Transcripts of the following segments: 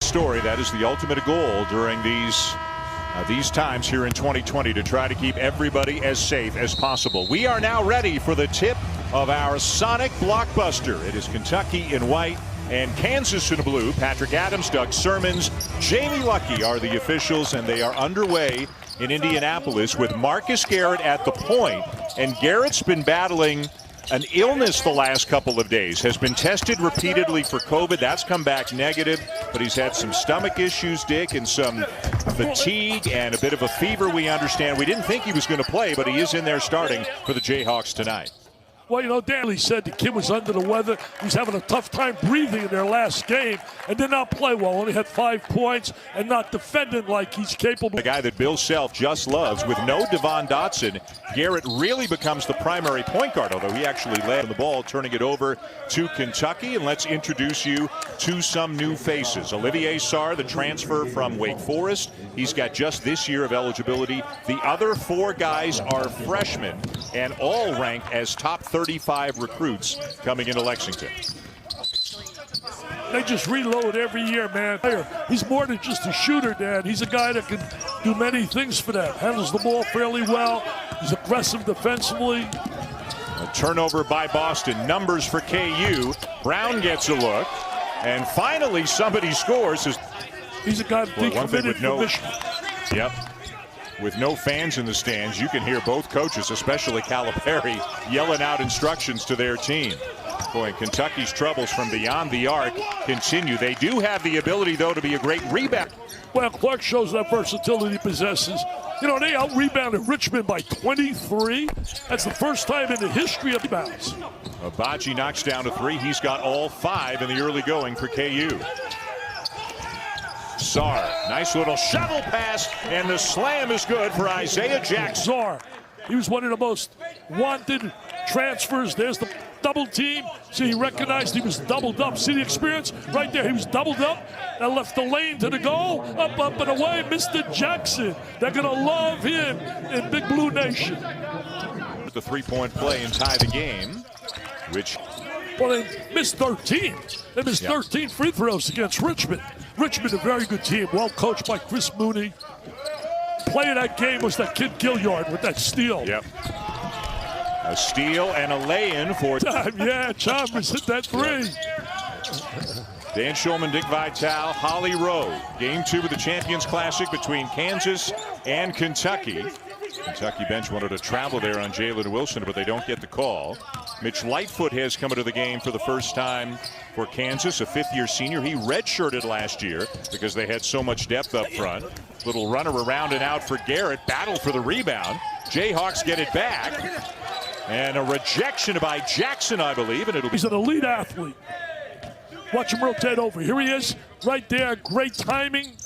Story, that is the ultimate goal during these times here in 2020, to try to keep everybody as safe as possible. We are now ready for the tip of our Sonic blockbuster. It is Kentucky in white and Kansas in blue. Patrick Adams, Doug Sermons, Jamie Luckey are the officials, and they are underway in Indianapolis with Marcus Garrett at the point. And Garrett's been battling an illness the last couple of days, has been tested repeatedly for COVID. That's come back negative, but he's had some stomach issues, Dick, and some fatigue and a bit of a fever, we understand. We didn't think he was going to play, but he is in there starting for the Jayhawks tonight. Well, you know, Danley said the kid was under the weather. He's having a tough time breathing in their last game and did not play well. Only had 5 points and not defending like he's capable. The guy that Bill Self just loves. With no Devon Dotson, Garrett really becomes the primary point guard, although he actually led the ball, turning it over to Kentucky. And let's introduce you to some new faces. Olivier Sarr, the transfer from Wake Forest. He's got just this year of eligibility. The other 4 guys are freshmen and all ranked as top 35 recruits coming into Lexington. They just reload every year, man. He's more than just a shooter, Dad. He's a guy that can do many things for them. Handles the ball fairly well. He's aggressive defensively. A turnover by Boston. Numbers for KU. Brown gets a look. And finally somebody scores. He's a guy decommitted from Michigan. Yep. With no fans in the stands, you can hear both coaches, especially Calipari, yelling out instructions to their team. Boy, Kentucky's troubles from beyond the arc continue. They do have the ability, though, to be a great rebound. Well, Clark shows that versatility he possesses. You know, they out-rebounded Richmond by 23. That's the first time in the history of rebounds. Abaji knocks down a 3. He's got all 5 in the early going for KU. Sarr, nice little shovel pass, and the slam is good for Isaiah Jackson. Sarr, he was one of the most wanted transfers. There's the double team. See, he recognized he was doubled up. See the experience right there? He was doubled up and left the lane to the goal. Up, up, and away. Mr. Jackson. They're going to love him in Big Blue Nation. The three-point play and tie the game, which... Well, they missed 13. They missed 13 free throws against Richmond. Richmond, a very good team, well coached by Chris Mooney. Player that game was that kid Gilliard with that steal. Yep. A steal and a lay-in for... Yeah, Chalmers hit that 3. Dan Shulman, Dick Vitale, Holly Rowe. Game 2 of the Champions Classic between Kansas and Kentucky. Kentucky bench wanted to travel there on Jalen Wilson, but they don't get the call. Mitch Lightfoot has come into the game for the first time for Kansas, a 5th-year senior. He redshirted last year because they had so much depth up front. Little runner around and out for Garrett. Battle for the rebound. Jayhawks get it back. And a rejection by Jackson, I believe. And He's an elite athlete. Watch him rotate over. Here he is, right there. Great timing.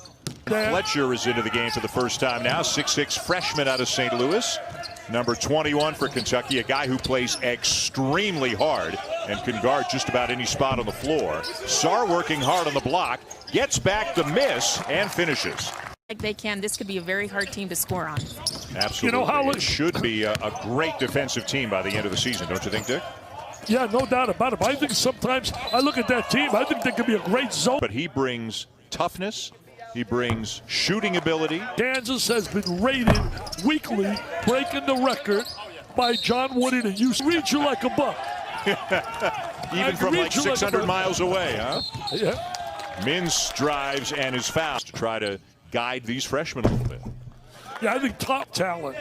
Fletcher is into the game for the first time now. 6'6" freshman out of St. Louis. Number 21 for Kentucky, a guy who plays extremely hard and can guard just about any spot on the floor. Sarr working hard on the block, gets back the miss, and finishes. Like they can, this could be a very hard team to score on. Absolutely. You know how it should be a great defensive team by the end of the season, don't you think, Dick? Yeah, no doubt about it. But I think sometimes I look at that team, I think they could be a great zone. But he brings toughness. He brings shooting ability. Kansas has been rated weekly, breaking the record by John Woody to use read you like a buck. Even from like 600 miles away, huh? Yeah. Mintz drives and is fouled to try to guide these freshmen a little bit. Yeah, I think top talent.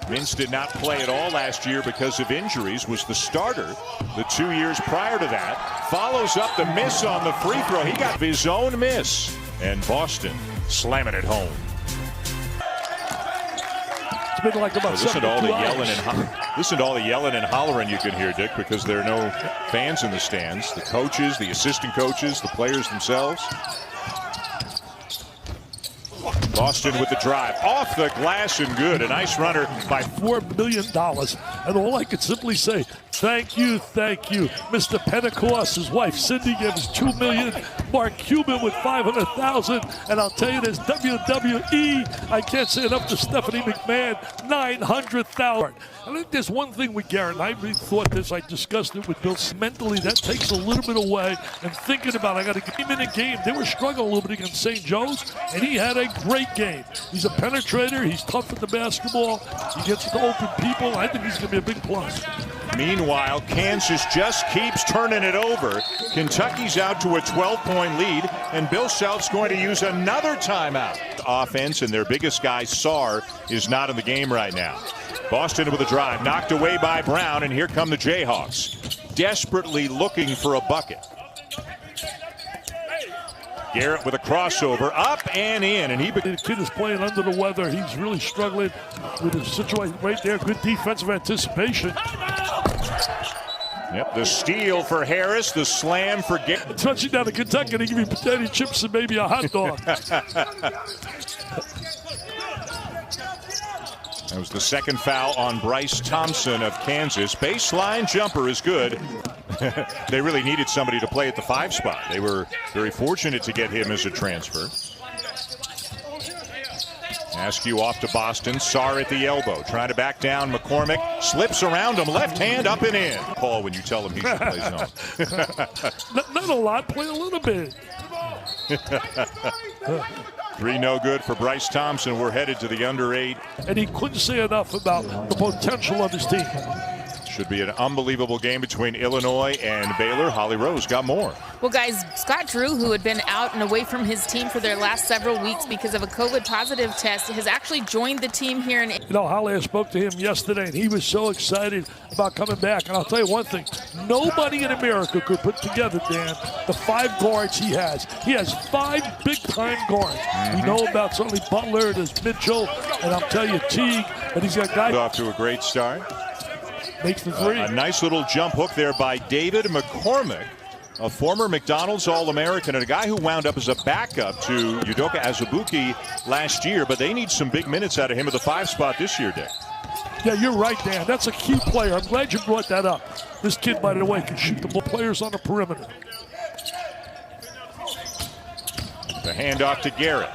Mintz did not play at all last year because of injuries, was the starter the 2 years prior to that. Follows up the miss on the free throw. He got his own miss. And Boston slamming it home. It's been like about listen to all the yelling and hollering you can hear, Dick, because there are no fans in the stands. The coaches, the assistant coaches, the players themselves. Boston with the drive. Off the glass and good. A nice runner by $4 million. And all I can simply say, Thank you. Mr. Pentecost, his wife Cindy gave us $2 million. Mark Cuban with $500,000. And I'll tell you this, WWE, I can't say enough to Stephanie McMahon, $900,000. I think there's one thing with Garrett, and I really thought this, I discussed it with Bill, mentally that takes a little bit away, and thinking about, I got to get him in a game. They were struggling a little bit against St. Joe's, and he had a great game. He's a penetrator, he's tough at the basketball, he gets to open people. I think he's going to be a big plus. Meanwhile, Kansas just keeps turning it over. Kentucky's out to a 12-point lead, and Bill Self's going to use another timeout. Offense, and their biggest guy, Sarr, is not in the game right now. Boston with a drive, knocked away by Brown, and here come the Jayhawks, desperately looking for a bucket. Garrett with a crossover, up and in, and the kid is playing under the weather. He's really struggling with his situation right there. Good defensive anticipation. Yep, the steal for Harris, the slam for Garrett. Touching down to Kentucky, they give you potato chips and maybe a hot dog. That was the second foul on Bryce Thompson of Kansas. Baseline jumper is good. They really needed somebody to play at the 5 spot. They were very fortunate to get him as a transfer. Askew off to Boston. Sarr at the elbow. Trying to back down. McCormick slips around him. Left hand up and in. Paul, when you tell him he should play zone. Not a lot. Play a little bit. 3 no good for Bryce Thompson. We're headed to the under 8. And he couldn't say enough about the potential of his team. Should be an unbelievable game between Illinois and Baylor. Holly Rose got more. Well, guys, Scott Drew, who had been out and away from his team for their last several weeks because of a COVID positive test, has actually joined the team here. You know, Holly, I spoke to him yesterday, and he was so excited about coming back. And I'll tell you one thing, nobody in America could put together, Dan, the 5 guards he has. He has 5 big-time guards. We know about certainly Butler, there's Mitchell, and I'll tell you Teague, and he's got guys. Off to a great start. Makes the 3. A nice little jump hook there by David McCormick, a former McDonald's All-American and a guy who wound up as a backup to Udoka Azubuike last year, but they need some big minutes out of him at the 5 spot this year, Dick. Yeah, you're right, Dan. That's a key player. I'm glad you brought that up. This kid, by the way, can shoot the ball. Players on the perimeter. The handoff to Garrett.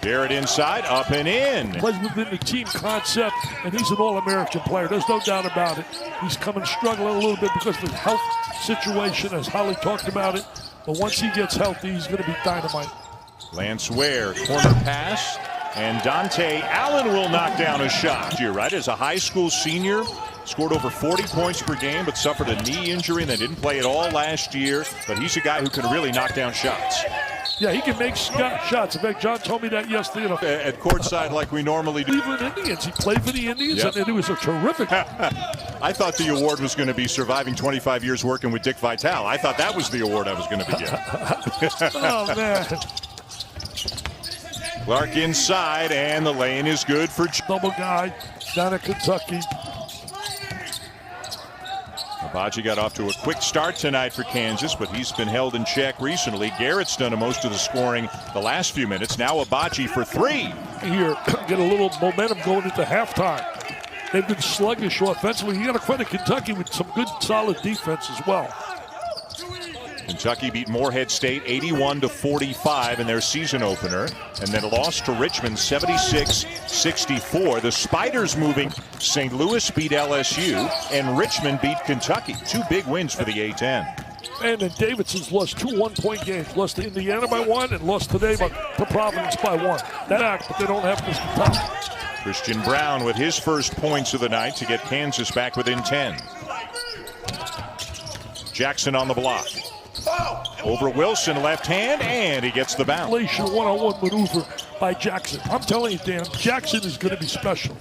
Garrett inside, up and in. Plays within the team concept, and he's an All-American player. There's no doubt about it. He's struggling a little bit because of the health situation, as Holly talked about it. But once he gets healthy, he's going to be dynamite. Lance Ware, corner pass, and Dante Allen will knock down a shot. You're right, as a high school senior, scored over 40 points per game, but suffered a knee injury and then didn't play at all last year. But he's a guy who can really knock down shots. Yeah, he can make shots. In fact, John told me that yesterday. At courtside like we normally do. Cleveland Indians. He played for the Indians, and it was a terrific. I thought the award was going to be surviving 25 years working with Dick Vitale. I thought that was the award I was going to be getting. Oh, man. Clark inside, and the lane is good for double guy down at Kentucky. Abaji got off to a quick start tonight for Kansas, but he's been held in check recently. Garrett's done most of the scoring the last few minutes. Now Abaji for 3. Here, get a little momentum going into halftime. They've been sluggish offensively. You got to credit Kentucky with some good, solid defense as well. Kentucky beat Morehead State 81-45 in their season opener, and then lost to Richmond 76-64. The Spiders moving. St. Louis beat LSU, and Richmond beat Kentucky. 2 big wins for the A-10. And then Davidson's lost 2 one-point games. Lost to Indiana by 1 and lost today to Providence by 1. But they don't have this top. Christian Brown with his first points of the night to get Kansas back within 10. Jackson on the block. Over Wilson, left hand, and he gets the bounce. One-on-one maneuver by Jackson. I'm telling you, Dan, Jackson is going to be special.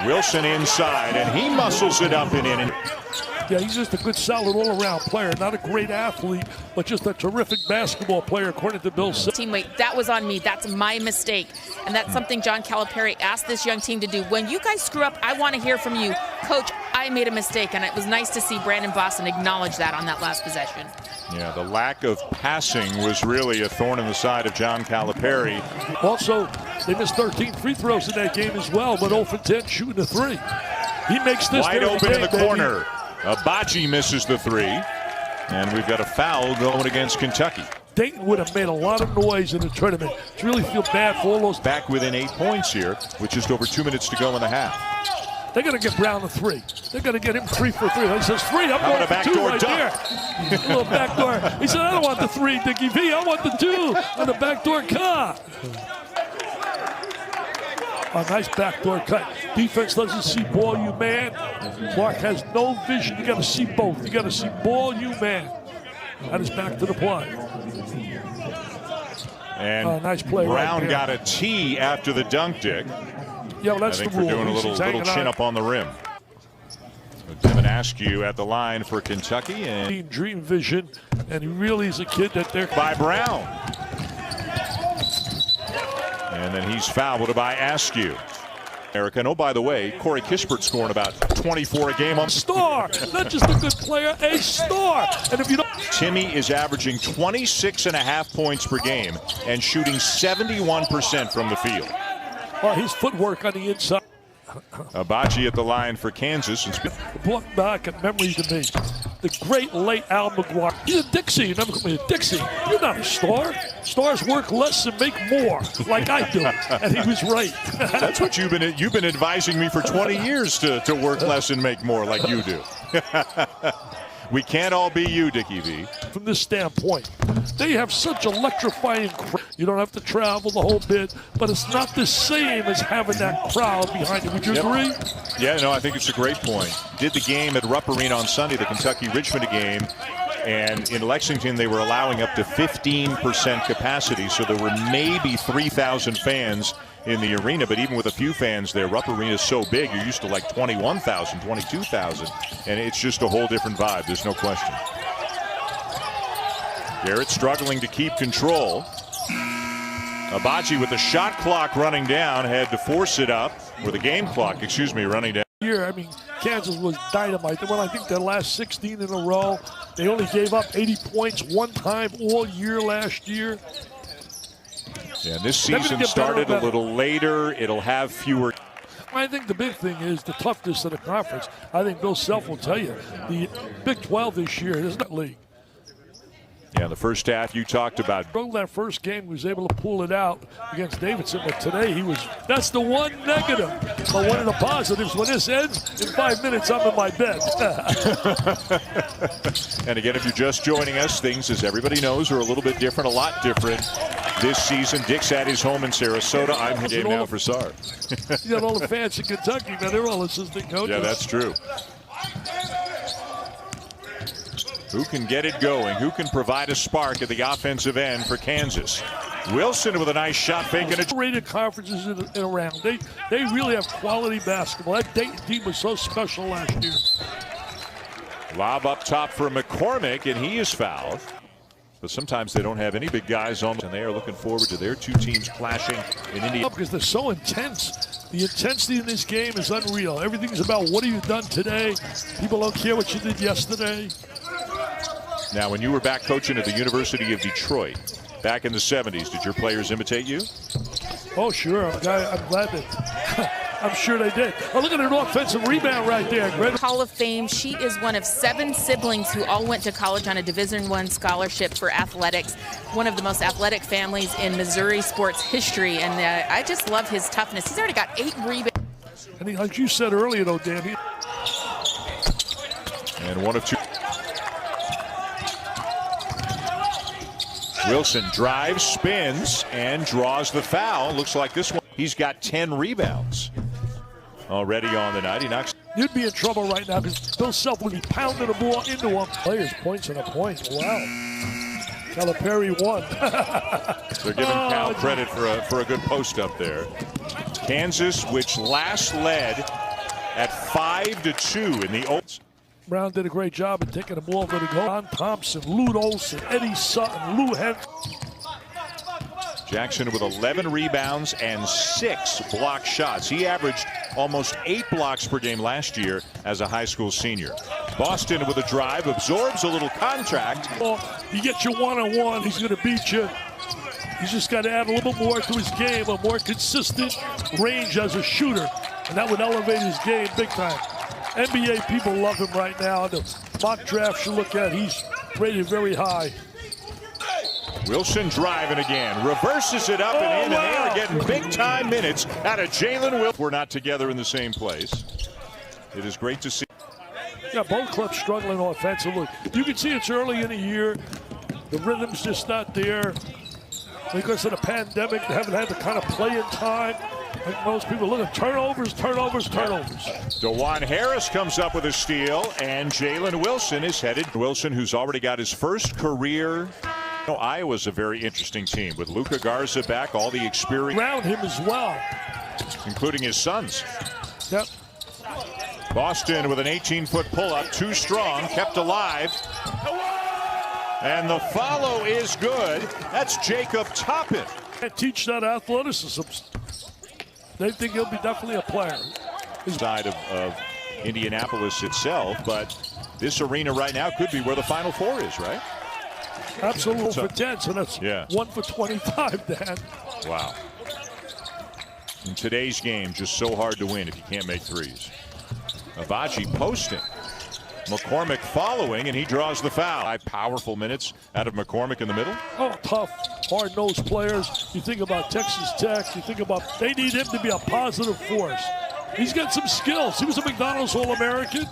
Wilson inside, and he muscles it up and in. Yeah, he's just a good, solid all-around player. Not a great athlete, but just a terrific basketball player, according to Bill Self. Teammate, that was on me. That's my mistake. And that's something John Calipari asked this young team to do. When you guys screw up, I want to hear from you. Coach, I made a mistake. And it was nice to see Brandon Boston acknowledge that on that last possession. Yeah, the lack of passing was really a thorn in the side of John Calipari. Also, they missed 13 free throws in that game as well, but 0 for 10 shooting a 3. He makes this wide open game, in the corner. Abachi misses the 3. And we've got a foul going against Kentucky. Dayton would have made a lot of noise in the tournament. It's really feel bad for all those. Back within 8 points here with just over 2 minutes to go in the half. They got to get Brown a 3. They got to get him 3 for 3. He says 3. I'm How going about for a 2 backdoor right dunk? there. A little backdoor. He said, I don't want the 3, Dickie V. I want the 2 on the backdoor cut. A nice backdoor cut. Defense doesn't see ball, you man. Clark has no vision. You got to see both. You got to see ball, you man. That is back to the play. And nice play. Brown right got a T after the dunk, Dick. Yeah, well, that's I think the we're rule. doing a little chin up on the rim. So Devin Askew at the line for Kentucky. And dream vision, and he really is a kid that they're by Brown. And then he's fouled by Askew. Erica, and oh, by the way, Corey Kispert scoring about 24 a game on star, not just a good player, a star. And if you don't, Timmy is averaging 26.5 points per game and shooting 71% from the field. His footwork on the inside. Abachi at the line for Kansas. Brought back a memory to me. The great late Al McGuire. He's a Dixie. You never call me a Dixie. You're not a star. Stars work less and make more, like I do. And he was right. That's what you've been advising me for 20 years to work less and make more, like you do. We can't all be you, Dickie V. From this standpoint, they have such electrifying you don't have to travel the whole bit, but it's not the same as having that crowd behind you. Would you agree? Yeah, no, I think it's a great point. Did the game at Rupp Arena on Sunday, the Kentucky-Richmond game, and in Lexington they were allowing up to 15% capacity, so there were maybe 3,000 fans in the arena, but even with a few fans there, Rupp Arena is so big, you're used to like 21,000, 22,000, and it's just a whole different vibe, there's no question. Garrett struggling to keep control. Abachi with the shot clock running down, had to force it up, or the game clock, excuse me, running down. I mean, Kansas was dynamite. They won, I think, their last 16 in a row. They only gave up 80 points one time all year last year. Yeah, this season started a little later. It'll have fewer. I think the big thing is the toughness of the conference. I think Bill Self will tell you the Big 12 this year is not league. Yeah, the first half you talked about. That first game, he was able to pull it out against Davidson, but today he was. That's the one negative. But one of the positives, when this ends, in 5 minutes, I'm in my bed. And again, if you're just joining us, things, as everybody knows, are a little bit different, a lot different this season. Dick's at his home in Sarasota. I'm here game now for SAR. You got all the fans in Kentucky, man. They're all assistant coaches. Yeah, that's true. Who can get it going? Who can provide a spark at the offensive end for Kansas? Wilson with a nice shot fake. Rated conferences in around. They really have quality basketball. That Dayton team was so special last year. Lob up top for McCormick, and he is fouled. But sometimes they don't have any big guys on, and they are looking forward to their two teams clashing in Indiana. Because they're so intense. The intensity in this game is unreal. Everything's about what have you done today. People don't care what you did yesterday. Now, when you were back coaching at the University of Detroit, back in the 70s, did your players imitate you? Oh, sure. I'm glad that. I'm sure they did. Oh, look at an offensive rebound right there. Great. Hall of Fame. She is one of 7 siblings who all went to college on a Division I scholarship for athletics. One of the most athletic families in Missouri sports history. And I just love his toughness. He's already got 8 rebounds. And like you said earlier, though, Dan. And one of two. Wilson drives, spins, and draws the foul. Looks like this one. He's got 10 rebounds already on the night. He knocks. You'd be in trouble right now because Bill Self would be pounding the ball into him. Players points and a point. Wow. Calipari won. They're giving Cal credit for a good post up there. Kansas, which last led at 5-2 in the Oaks. Brown did a great job in taking the ball over the goal. Don Thompson, Lute Olson, Eddie Sutton, Lou Henry. Jackson with 11 rebounds and 6 block shots. He averaged almost 8 blocks per game last year as a high school senior. Boston with a drive, absorbs a little contact. Well, you get your one-on-one, he's going to beat you. He's just got to add a little bit more to his game, a more consistent range as a shooter, and that would elevate his game big time. NBA people love him right now. The mock draft you look at, he's rated very high. Wilson driving again, reverses it up and in, and they are getting big-time minutes out of Jalen Wilson. We're not together in the same place. It is great to see. Yeah, both clubs struggling offensively. You can see it's early in the year. The rhythm's just not there. Because of the pandemic, they haven't had the kind of play in time. Like most people look at turnovers. DeJuan Harris comes up with a steal, and Jalen Wilson is headed. Wilson, who's already got his first career. Iowa's a very interesting team with Luka Garza back, all the experience around him as well, including his sons. Yep. Boston with an 18-foot pull-up, too strong, kept alive. And the follow is good. That's Jacob Toppin. Can't teach that athleticism. They think he'll be definitely a player. Side of Indianapolis itself, but this arena right now could be where the Final Four is, right? Absolutely. For 10, so that's 1 for 25, Dan. Wow. In today's game, just so hard to win if you can't make threes. Avaji posting. McCormick following, and he draws the foul. 5 powerful minutes out of McCormick in the middle. Oh, tough, hard-nosed players. You think about Texas Tech. You think about they need him to be a positive force. He's got some skills. He was a McDonald's All-American.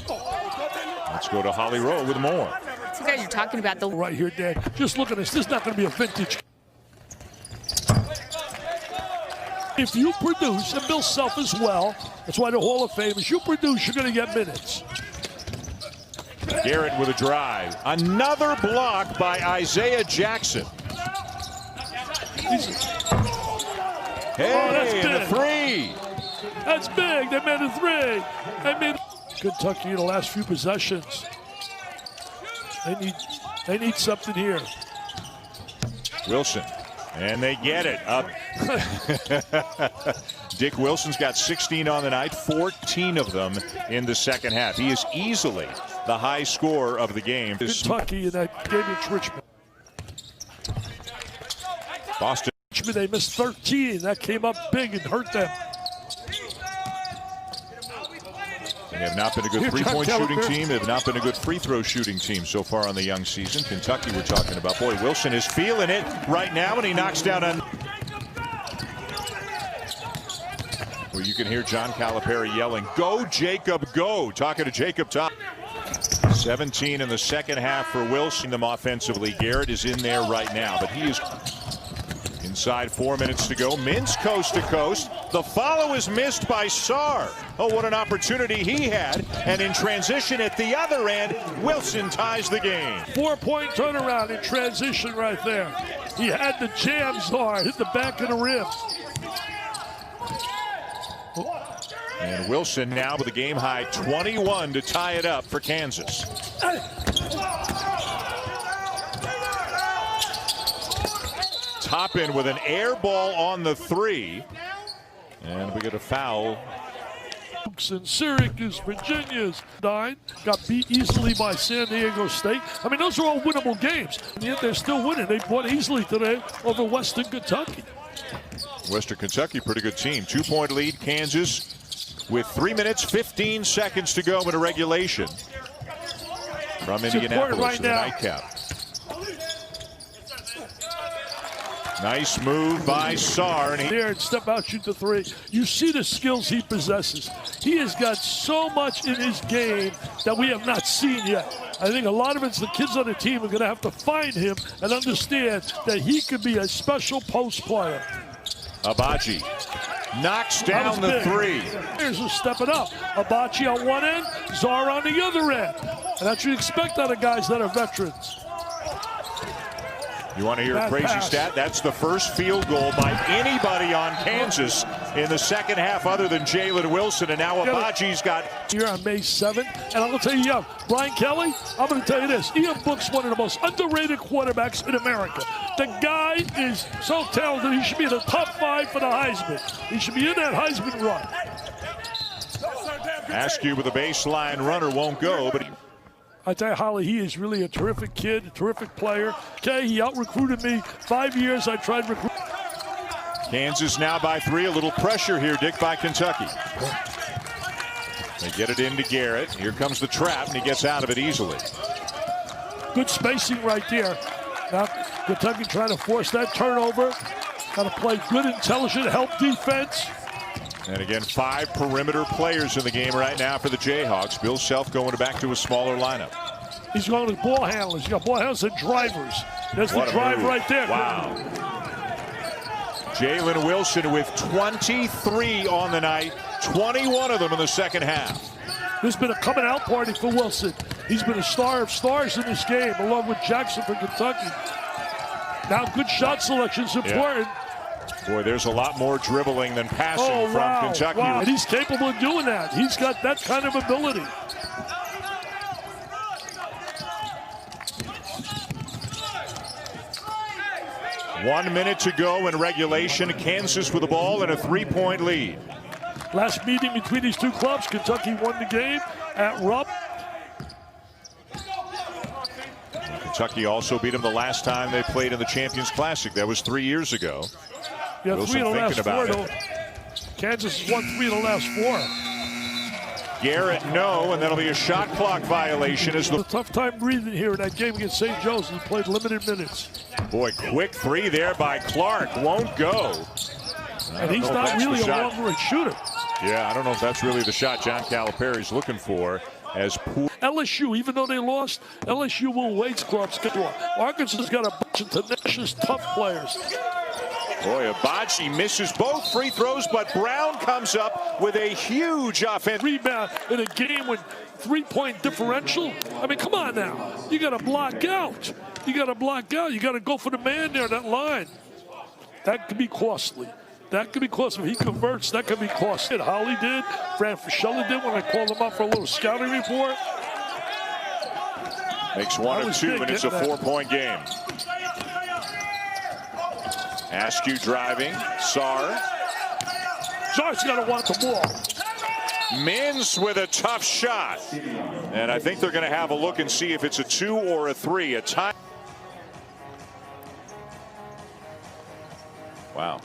Let's go to Holly Rowe with more. So guys, you're talking about the right here, Dan. Just look at this. This is not going to be a vintage. If you produce, and Bill Self as well, that's why the Hall of Fame is, you produce, you're going to get minutes. Garrett with a drive. Another block by Isaiah Jackson. Hey, and a 3. That's big. They made a 3. They made Kentucky in the last few possessions. They need something here. Wilson. And they get it up. Dick Wilson's got 16 on the night, 14 of them in the second half. He is easily the high scorer of the game. Kentucky in that game against Richmond. Boston. They missed 13. That came up big and hurt them. They have not been a good three-point shooting team. They have not been a good free throw shooting team so far on the young season. Kentucky we're talking about. Boy, Wilson is feeling it right now, and he knocks down on. Well, you can hear John Calipari yelling, "Go, Jacob, go!" Talking to Jacob Top. 17 in the second half for Wilson. Them offensively. Garrett is in there right now, but he is inside 4 minutes to go. Mintz coast to coast. The follow is missed by Sarr. Oh, what an opportunity he had. And in transition at the other end, Wilson ties the game. 4-point turnaround in transition right there. He had the jam, Sarr, hit the back of the rim. And Wilson now with a game-high 21 to tie it up for Kansas. Toppin with an air ball on the 3. And we get a foul. And Syracuse, Virginia's 9, got beat easily by San Diego State. I mean, those are all winnable games, and yet they're still winning. They won easily today over Western Kentucky. Western Kentucky, pretty good team. 2-point lead, Kansas, with 3 minutes, 15 seconds to go in a regulation. From Indianapolis right to the now. nightcap. Nice move by Sarr. And there and step out, shoot the 3. You see the skills he possesses. He has got so much in his game that we have not seen yet. I think a lot of it's the kids on the team are going to have to find him and understand that he could be a special post player. Abaji knocks down the 3. Here's a stepping up. Abaji on one end, Sarr on the other end. And that's what you expect out of guys that are veterans. You want to hear a crazy stat? That's the first field goal by anybody on Kansas in the second half other than Jalen Wilson, and now Abaji's got here on May 7th. And I'm going to tell you, Brian Kelly, I'm going to tell you this. Ian Book's one of the most underrated quarterbacks in America. The guy is so talented. He should be in the top 5 for the Heisman. He should be in that Heisman run. Askew with a baseline runner won't go, but I tell you, Holly, he is really a terrific kid, a terrific player. Okay, he out-recruited me. 5 years I tried recruiting. Kansas now by 3. A little pressure here, Dick, by Kentucky. They get it into Garrett. Here comes the trap, and he gets out of it easily. Good spacing right there. Now Kentucky trying to force that turnover. Got to play good, intelligent, help defense. And again, 5 perimeter players in the game right now for the Jayhawks. Bill Self going back to a smaller lineup. He's going to ball handlers. You got ball handlers and drivers. There's the drive right there. Wow. Jalen Wilson with 23 on the night, 21 of them in the second half. This has been a coming out party for Wilson. He's been a star of stars in this game, along with Jackson for Kentucky. Now good shot selection is important. Yeah. Boy, there's a lot more dribbling than passing from Kentucky. Wow. And he's capable of doing that. He's got that kind of ability. One minute to go in regulation. Kansas with the ball and a 3-point lead. Last meeting between these two clubs, Kentucky won the game at Rupp. Kentucky also beat them the last time they played in the Champions Classic. That was 3 years ago. Yeah, Wilson 3 of the last 4, though. it. Kansas has won 3 of the last 4. Garrett, no, and that'll be a shot clock violation. As a tough time breathing here in that game against St. Joe's. He played limited minutes. Boy, quick 3 there by Clark. Won't go. And he's not really a long-range shooter. Yeah, I don't know if that's really the shot John Calipari's looking for. As poor LSU, even though they lost, LSU will wait clubs. Arkansas has got a bunch of tenacious, tough players. Boy, Abaji misses both free throws, but Brown comes up with a huge offense. Rebound in a game with 3-point differential. I mean, come on now. You got to block out. You got to block out. You got to go for the man there, that line. That could be costly. That could be costly. If he converts, that could be costly. Holly did. Fran Fischella did when I called him up for a little scouting report. Makes 1 of 2, and it's a 4-point game. Askew driving. Sarr. Sarr's got to want the ball. Mins with a tough shot. And I think they're going to have a look and see if it's a 2 or a 3. A tie. Wow.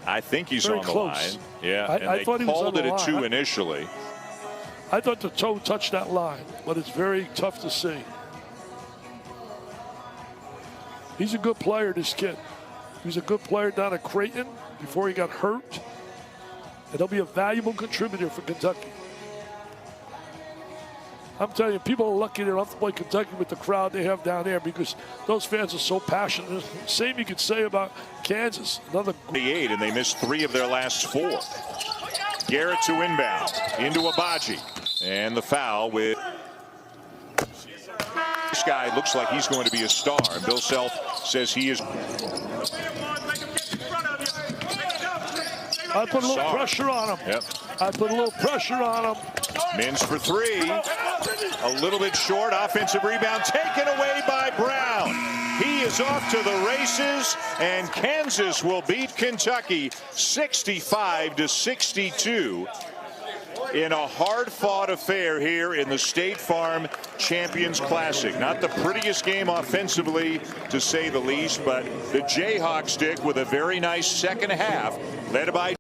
I think he's very on the close. line. Yeah, I thought he was called on it the a 2 line. initially. I thought the toe touched that line, but it's very tough to see. He's a good player, this kid. He was a good player down at Creighton before he got hurt. And he'll be a valuable contributor for Kentucky. I'm telling you, people are lucky they don't have to play Kentucky with the crowd they have down there because those fans are so passionate. Same you could say about Kansas. Another 8, and they missed 3 of their last 4. Garrett to inbound into Abaji, and the foul with. This guy looks like he's going to be a star, and Bill Self says he is. I put a little pressure on him. Yep. I put a little pressure on him. Mins for 3. A little bit short. Offensive rebound taken away by Brown. He is off to the races, and Kansas will beat Kentucky 65-62 in a hard-fought affair here in the State Farm Champions Classic. Not the prettiest game offensively, to say the least, but the Jayhawks stick with a very nice second half, led by